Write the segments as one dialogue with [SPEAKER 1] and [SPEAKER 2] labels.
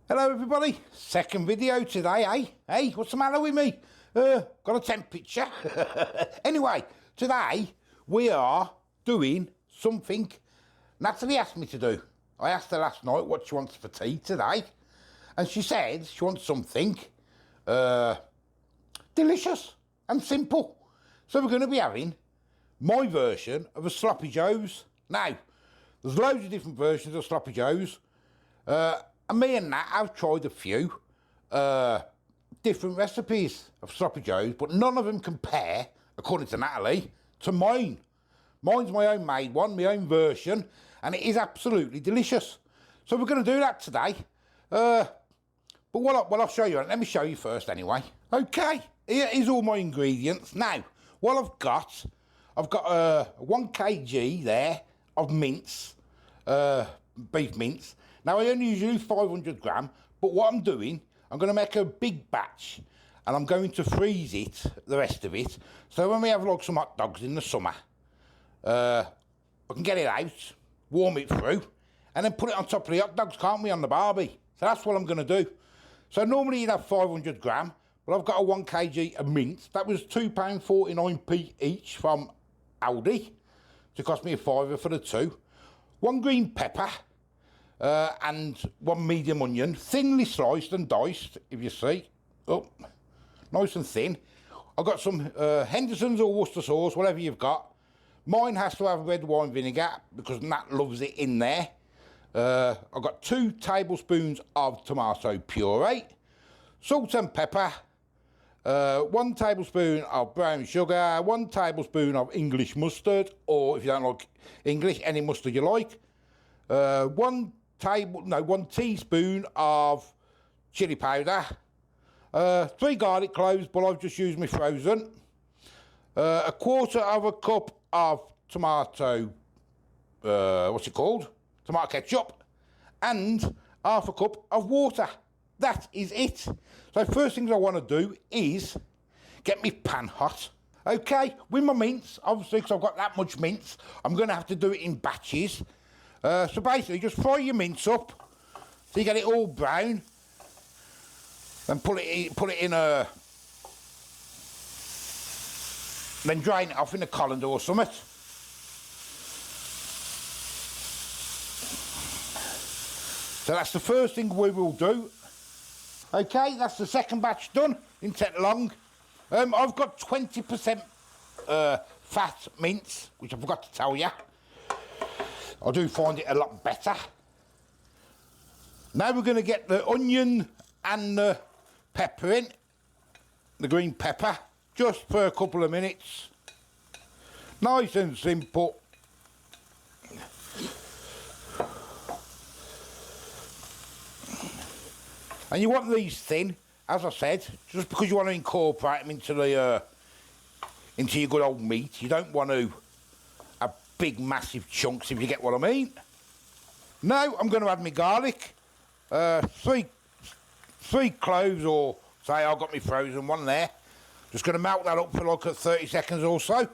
[SPEAKER 1] Hello everybody, second video today, eh? Hey, what's the matter with me? Got a temperature. Anyway, today we are doing something Natalie asked me to do. I asked her last night what she wants for tea today, and she said she wants something delicious and simple. So we're going to be having my version of a sloppy joes. Now, there's loads of different versions of sloppy joes. And me and Nat have tried a few different recipes of sloppy joes, but none of them compare, according to Natalie, to mine. Mine's my own made one, my own version, and it is absolutely delicious. So we're going to do that today. But what I'll show you, let me show you first anyway. Okay, here is all my ingredients. Now, what I've got 1 kg there of mince, beef mince. Now, I only use 500 gram, but what I'm doing, I'm going to make a big batch, and I'm going to freeze it, the rest of it, so when we have like some hot dogs in the summer, I can get it out, warm it through, and then put it on top of the hot dogs, can't we, on the barbie? So that's what I'm going to do. So normally you'd have 500 gram, but I've got a 1 kg of mince. That was £2.49p each from Aldi. So it cost me a fiver for the two. 1 green pepper. And 1 medium onion, thinly sliced and diced, if you see. Oh, nice and thin. I've got some Henderson's or Worcester sauce, whatever you've got. Mine has to have red wine vinegar because Nat loves it in there. I've got 2 tablespoons of tomato puree, salt and pepper, 1 tablespoon of brown sugar, 1 tablespoon of English mustard, or if you don't like English, any mustard you like. 1 teaspoon of chili powder, 3 garlic cloves, but I've just used my frozen, 1/4 cup of tomato, tomato ketchup, and 1/2 cup of water. That is it. So first things I want to do is get my pan hot. Okay, with my mince, obviously because I've got that much mince, I'm going to have to do it in batches. So basically, just fry your mince up so you get it all brown. Then put it in a. Then drain it off in a colander or something. So that's the first thing we will do. Okay, that's the second batch done. Didn't take long. I've got 20% fat mince, which I forgot to tell you. I do find it a lot better. Now we're going to get the onion and the pepper in, the green pepper, just for a couple of minutes. Nice and simple. And you want these thin, as I said, just because you want to incorporate them into your good old meat. You don't want to big massive chunks, if you get what I mean. Now I'm going to add my garlic, 3 cloves, or say I've got my frozen one there. Just going to melt that up for like 30 seconds or so.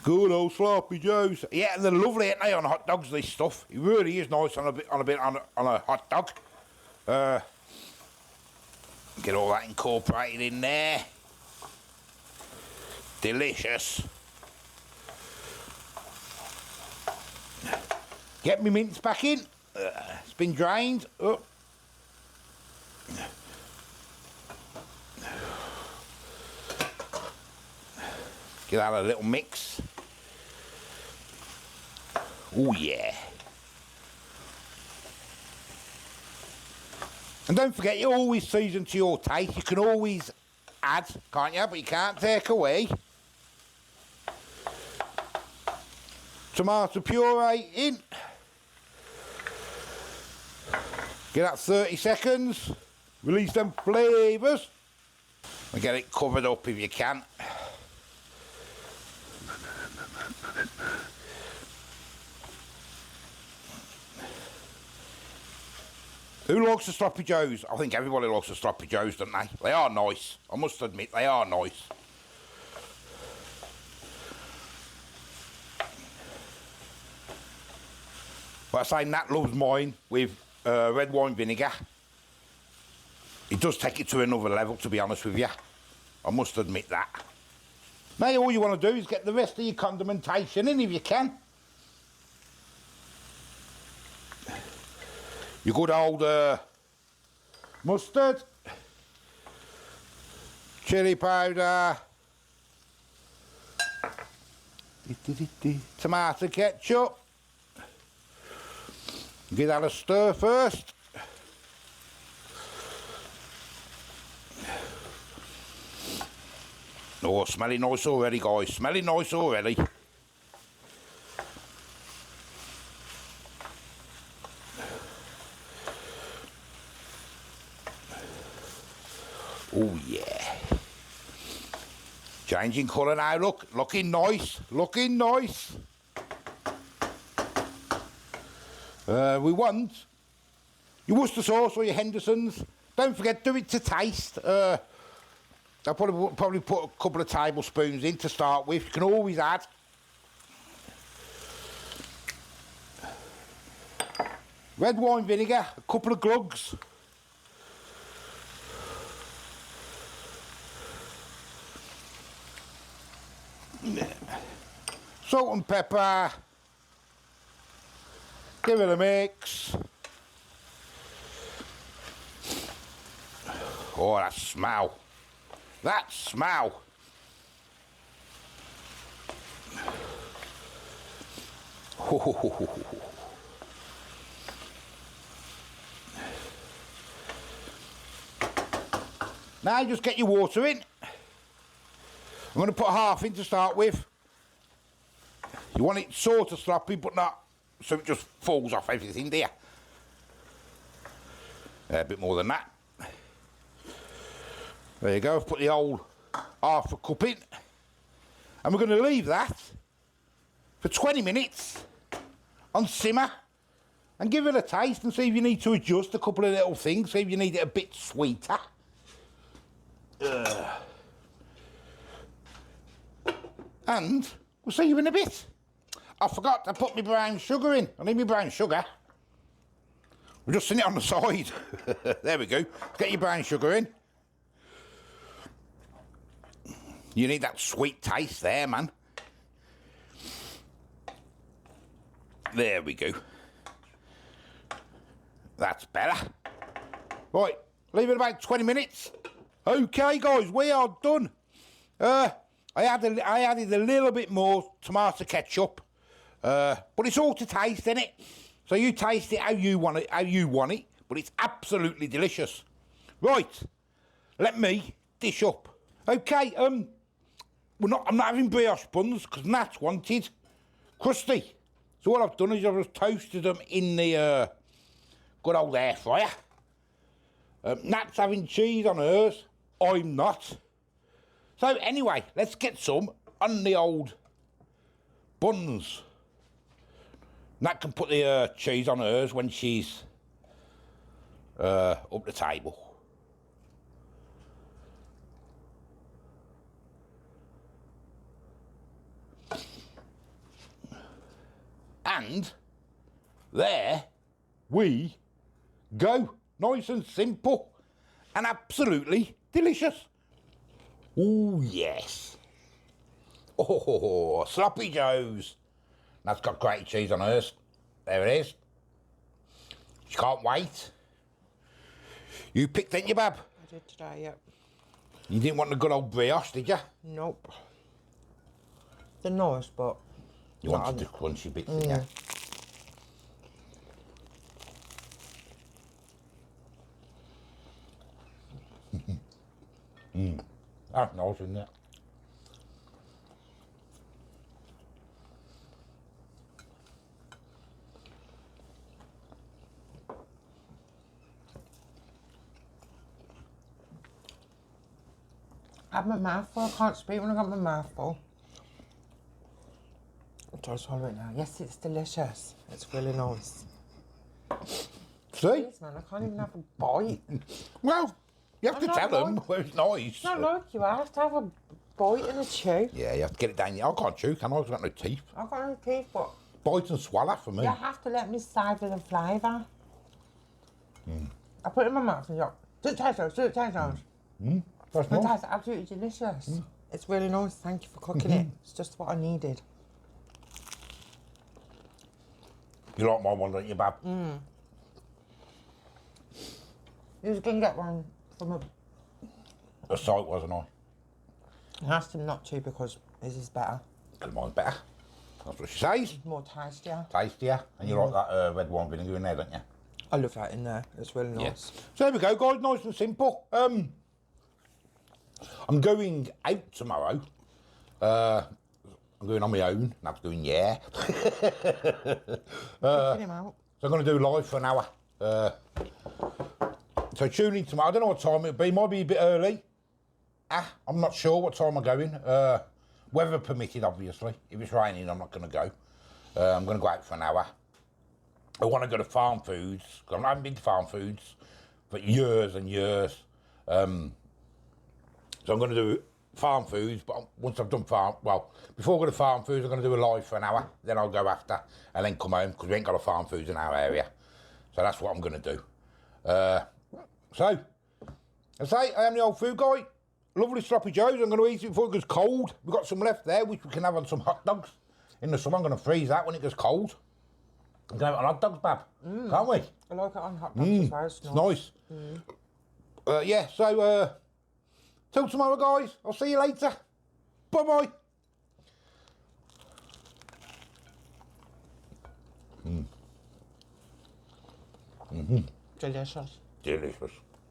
[SPEAKER 1] Good old sloppy joes. Yeah, they're lovely, ain't they, on hot dogs, this stuff. It really is nice on a hot dog. Get all that incorporated in there. Delicious. Get my mince back in. It's been drained. Oh. Give that a little mix. Oh yeah. And don't forget, you always season to your taste. You can always add, can't you? But you can't take away. Tomato puree in. Give that 30 seconds. Release them flavours. And get it covered up if you can. Who likes the sloppy joes? I think everybody likes the sloppy joes, don't they? They are nice. I must admit, they are nice. But I say Nat loves mine with red wine vinegar. It does take it to another level, to be honest with you. I must admit that. Now all you want to do is get the rest of your condimentation in if you can. Your good old mustard, chilli powder, tomato ketchup. Give that a stir first. Oh, smelling nice already, guys. Smelling nice already. Oh, yeah. Changing colour now, look. Looking nice. Looking nice. We want your Worcester sauce or your Henderson's. Don't forget, do it to taste. I'll probably put a couple of tablespoons in to start with. You can always add. Red wine vinegar, a couple of glugs. Salt and pepper. Give it a mix. Oh, that smell. That smell. Now just get your water in. I'm going to put half in to start with. You want it sort of sloppy, but not so it just falls off everything, do you? A bit more than that. There you go, I've put the old half a cup in. And we're going to leave that for 20 minutes on simmer and give it a taste and see if you need to adjust a couple of little things, see if you need it a bit sweeter. And we'll see you in a bit. I forgot to put my brown sugar in. I need my brown sugar. We'll just sitting it on the side. There we go. Get your brown sugar in. You need that sweet taste there, man. There we go. That's better. Right, leave it about 20 minutes. Okay, guys, we are done. I added a little bit more tomato ketchup, but it's all to taste, innit? So you taste it how you want it, but it's absolutely delicious. Right, let me dish up. Okay, I'm not having brioche buns because Nat wanted crusty. So what I've done is I've just toasted them in the good old air fryer. Nat's having cheese on hers. I'm not. So anyway, let's get some on the old buns. Nat can put the cheese on hers when she's up the table. And there we go. Nice and simple and absolutely delicious. Oh, yes. Oh, sloppy joes. That's got grated cheese on hers. There it is. She can't wait. You picked, didn't you, Bab?
[SPEAKER 2] I did today, yep.
[SPEAKER 1] You didn't want the good old brioche, did you?
[SPEAKER 2] Nope. They're nice, but...
[SPEAKER 1] You wanted the crunchy bits, didn't you? That's nice, isn't it?
[SPEAKER 2] I have my mouth full. I can't speak when I got my mouth full. I'm trying to swallow it now. Yes, it's delicious. It's really nice.
[SPEAKER 1] See?
[SPEAKER 2] Jeez, man, I can't even have a bite.
[SPEAKER 1] Well, you have to tell them where it's nice.
[SPEAKER 2] It's not like you. I have to have a bite and a chew.
[SPEAKER 1] Yeah, you have to get it down. I can't chew, can I? I've got no teeth.
[SPEAKER 2] I've got no teeth, but
[SPEAKER 1] bite and swallow for me.
[SPEAKER 2] You have to let me savour the flavour. I put it in my mouth and go, do it taste those, do it taste those.
[SPEAKER 1] That's
[SPEAKER 2] It
[SPEAKER 1] nice.
[SPEAKER 2] tastes absolutely delicious. It's really nice. Thank you for cooking it. It's just what I needed.
[SPEAKER 1] You like my one, don't you, Bab?
[SPEAKER 2] You was going to get one from
[SPEAKER 1] A sight, wasn't I?
[SPEAKER 2] I asked him not to because his is better.
[SPEAKER 1] Because mine's better. That's what she says.
[SPEAKER 2] More tastier.
[SPEAKER 1] Tastier. And you like that red wine vinegar in there, don't you?
[SPEAKER 2] I love that in there. It's really nice.
[SPEAKER 1] So there we go, guys. Nice and simple. I'm going out tomorrow. I'm going on my own. That's going, yeah.
[SPEAKER 2] Picking him out.
[SPEAKER 1] So I'm going to do live for an hour. So tune in tomorrow. I don't know what time it'll be. Might be a bit early. I'm not sure what time I'm going. Weather permitted, obviously. If it's raining, I'm not going to go. I'm going to go out for an hour. I want to go to Farm Foods. I haven't been to Farm Foods for years and years. So I'm going to do Farm Foods, but once I've done before I go to Farm Foods, I'm going to do a live for an hour. Then I'll go after and then come home because we ain't got a Farm Foods in our area. So that's what I'm going to do. So, I say, I am the old food guy. Lovely sloppy joes. I'm going to eat it before it goes cold. We've got some left there, which we can have on some hot dogs. In the summer, I'm going to freeze that when it goes cold. We can have it on hot dogs, Bab. Can't we?
[SPEAKER 2] I like it on hot dogs as well.
[SPEAKER 1] It's nice. Yeah, so, till tomorrow, guys. I'll see you later. Bye-bye.
[SPEAKER 2] Delicious.
[SPEAKER 1] Delicious.